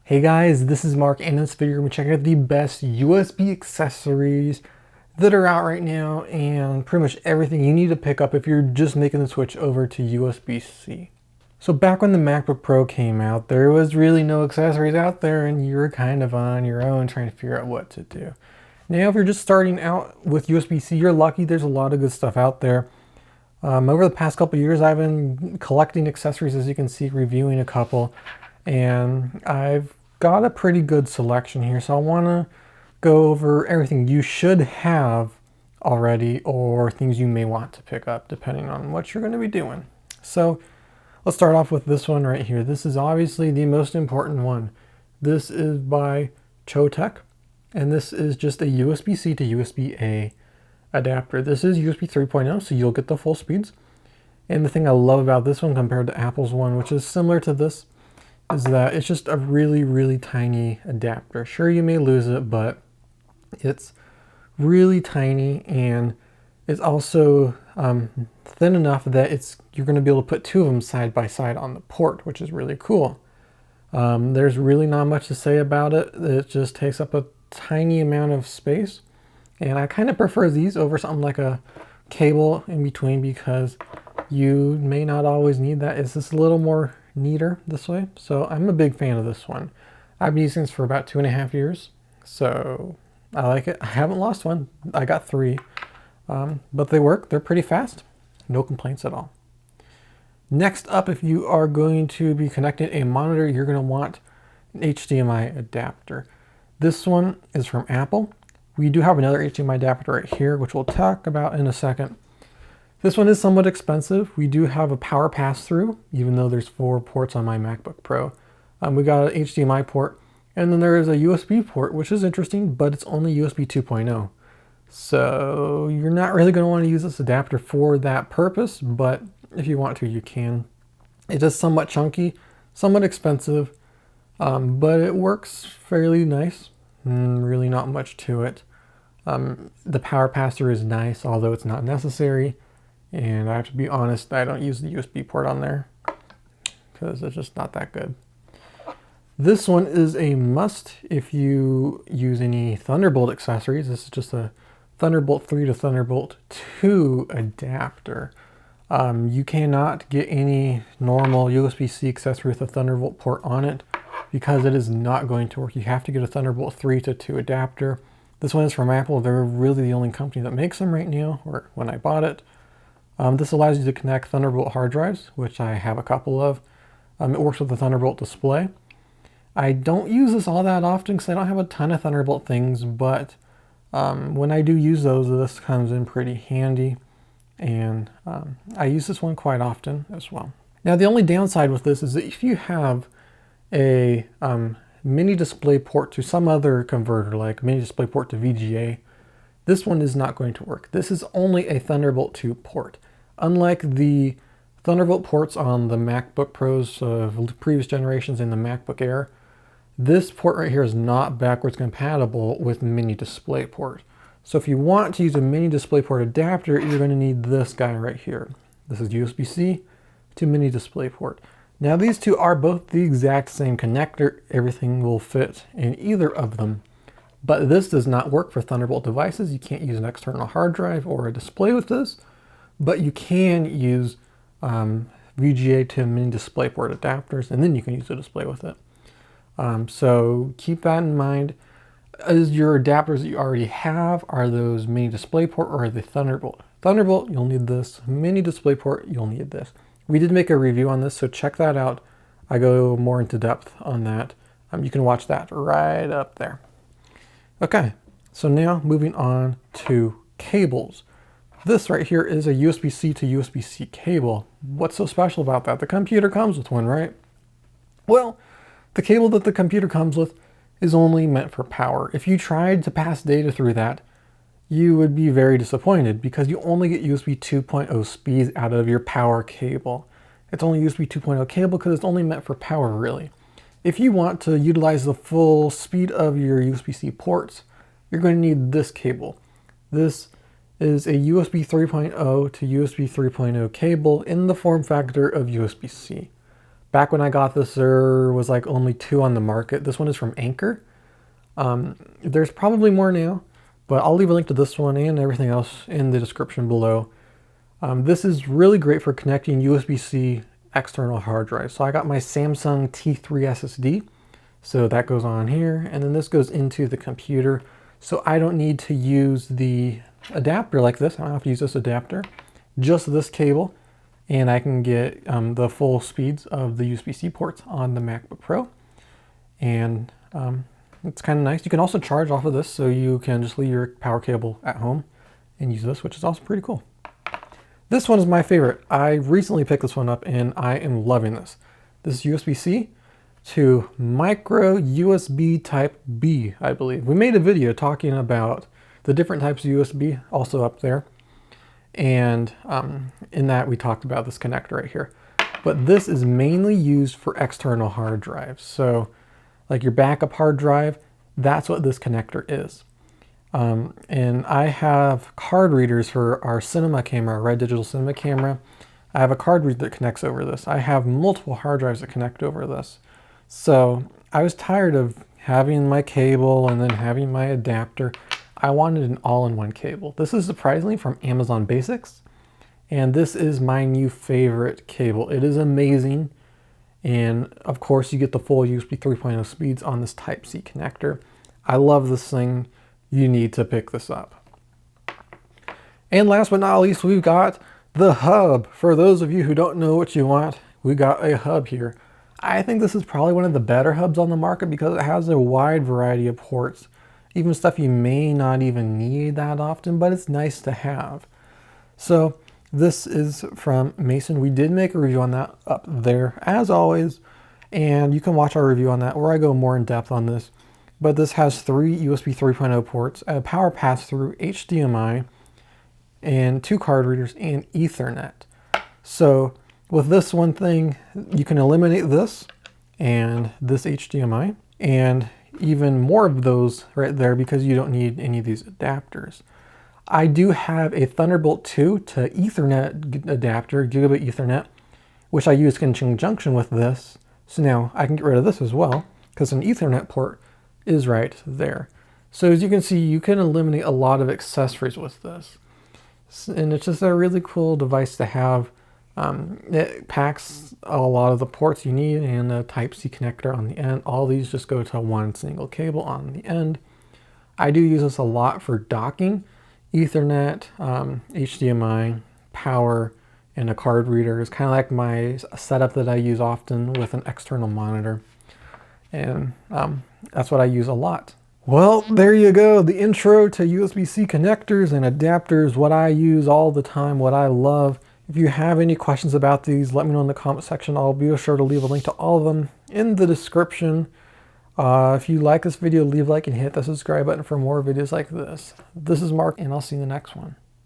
Hey guys, this is Mark, and in this video we're checking out the best USB accessories that are out right now and pretty much everything you need to pick up if you're just making the switch over to USB-C. So back when the MacBook Pro came out, there was really no accessories out there and you were kind of on your own trying to figure out what to do. Now if you're just starting out with USB-C, you're lucky. There's a lot of good stuff out there. Over the past couple of years I've been collecting accessories, as you can see, reviewing a couple, and I've got a pretty good selection here, so I want to go over everything you should have already or things you may want to pick up depending on what you're going to be doing. So let's start off with this one right here. This is obviously the most important one. This is by Chotec, and this is just a USB-C to USB-A adapter. This is USB 3.0, so you'll get the full speeds. And the thing I love about this one compared to Apple's one, which is similar to this, is that it's just a really tiny adapter. Sure, you may lose it, but it's really tiny, and it's also thin enough that you're going to be able to put two of them side by side on the port, which is really cool. There's really not much to say about it. It just takes up a tiny amount of space, and I kind of prefer these over something like a cable in between because you may not always need that. It's just a little more neater this way, so I'm a big fan of this one. I've been using this for about 2.5 years, so I like it. I haven't lost one. I got 3, but they work. They're pretty fast. No complaints at all. Next up, if you are going to be connecting a monitor, you're going to want an HDMI adapter. This one is from Apple. We do have another HDMI adapter right here, which we'll talk about in a second. This one is somewhat expensive. We do have a power pass-through, even though there's 4 ports on my MacBook Pro. We got an HDMI port, and then there is a USB port, which is interesting, but it's only USB 2.0. So you're not really going to want to use this adapter for that purpose, but if you want to, you can. It is somewhat chunky, somewhat expensive, but it works fairly nice. Really not much to it. The power pass-through is nice, although it's not necessary. And I have to be honest, I don't use the USB port on there because it's just not that good. This one is a must if you use any Thunderbolt accessories. This is just a Thunderbolt 3 to Thunderbolt 2 adapter. You cannot get any normal USB-C accessory with a Thunderbolt port on it because it is not going to work. You have to get a Thunderbolt 3 to 2 adapter. This one is from Apple. They're really the only company that makes them right now, or when I bought it. This allows you to connect Thunderbolt hard drives, which I have a couple of. It works with the Thunderbolt display. I don't use this all that often because I don't have a ton of Thunderbolt things, but when I do use those, this comes in pretty handy, and I use this one quite often as well. Now the only downside with this is that if you have a mini display port to some other converter, like mini display port to VGA, this one is not going to work. This is only a Thunderbolt 2 port. Unlike the Thunderbolt ports on the MacBook Pros of previous generations and the MacBook Air, this port right here is not backwards compatible with mini display port. So if you want to use a mini display port adapter, you're going to need this guy right here. This is USB-C to mini display port. Now these two are both the exact same connector. Everything will fit in either of them. But this does not work for Thunderbolt devices. You can't use an external hard drive or a display with this, but you can use VGA to mini DisplayPort adapters, and then you can use a display with it. So keep that in mind. As your adapters that you already have, are those mini DisplayPort or are they Thunderbolt? Thunderbolt, you'll need this. Mini DisplayPort, you'll need this. We did make a review on this, so check that out. I go more into depth on that. You can watch that right up there. Okay, so now moving on to cables. This right here is a USB-C to USB-C cable. What's so special about that? The computer comes with one, right? Well, the cable that the computer comes with is only meant for power. If you tried to pass data through that, you would be very disappointed because you only get USB 2.0 speeds out of your power cable. It's only USB 2.0 cable because it's only meant for power, really. If you want to utilize the full speed of your USB-C ports, you're going to need this cable. This is a USB 3.0 to USB 3.0 cable in the form factor of USB-C. Back when I got this, there was like only 2 on the market. This one is from Anker. There's probably more now, but I'll leave a link to this one and everything else in the description below. This is really great for connecting USB-C external hard drives. So I got my Samsung T3 SSD. So that goes on here, and then this goes into the computer. So I don't need to use the adapter like this. I don't have to use this adapter, just this cable, and I can get the full speeds of the USB-C ports on the MacBook Pro. And it's kind of nice. You can also charge off of this, so you can just leave your power cable at home and use this, which is also pretty cool. This one is my favorite. I recently picked this one up and I am loving this. This is USB-C to micro USB type B, I believe. We made a video talking about the different types of USB, also up there. And in that we talked about this connector right here. But this is mainly used for external hard drives. So like your backup hard drive, that's what this connector is. And I have card readers for our cinema camera, our Red Digital Cinema camera. I have a card reader that connects over this. I have multiple hard drives that connect over this. So I was tired of having my cable and then having my adapter. I wanted an all-in-one cable. This is surprisingly from Amazon Basics, and this is my new favorite cable. It is amazing, and of course you get the full USB 3.0 speeds on this Type-C connector. I love this thing. You need to pick this up. And last but not least, we've got the hub. For those of you who don't know what you want, we got a hub here. I think this is probably one of the better hubs on the market because it has a wide variety of ports, even stuff you may not even need that often, but it's nice to have. So this is from Mason. We did make a review on that up there as always, and you can watch our review on that where I go more in depth on this. But this has 3 USB 3.0 ports, a power pass-through, HDMI, and 2 card readers and Ethernet. So with this one thing, you can eliminate this and this HDMI and even more of those right there because you don't need any of these adapters. I do have a Thunderbolt 2 to Ethernet adapter, gigabit Ethernet, which I use in conjunction with this. So now I can get rid of this as well because an Ethernet port is right there. So as you can see, you can eliminate a lot of accessories with this. And it's just a really cool device to have. It packs a lot of the ports you need and a Type-C connector on the end. All these just go to one single cable on the end. I do use this a lot for docking, Ethernet, HDMI, power, and a card reader. It's kind of like my setup that I use often with an external monitor. And that's what I use a lot. Well, there you go. The intro to USB-C connectors and adapters, what I use all the time, what I love. If you have any questions about these, let me know in the comment section. I'll be sure to leave a link to all of them in the description. If you like this video, leave a like and hit the subscribe button for more videos like this. This is Mark, and I'll see you in the next one.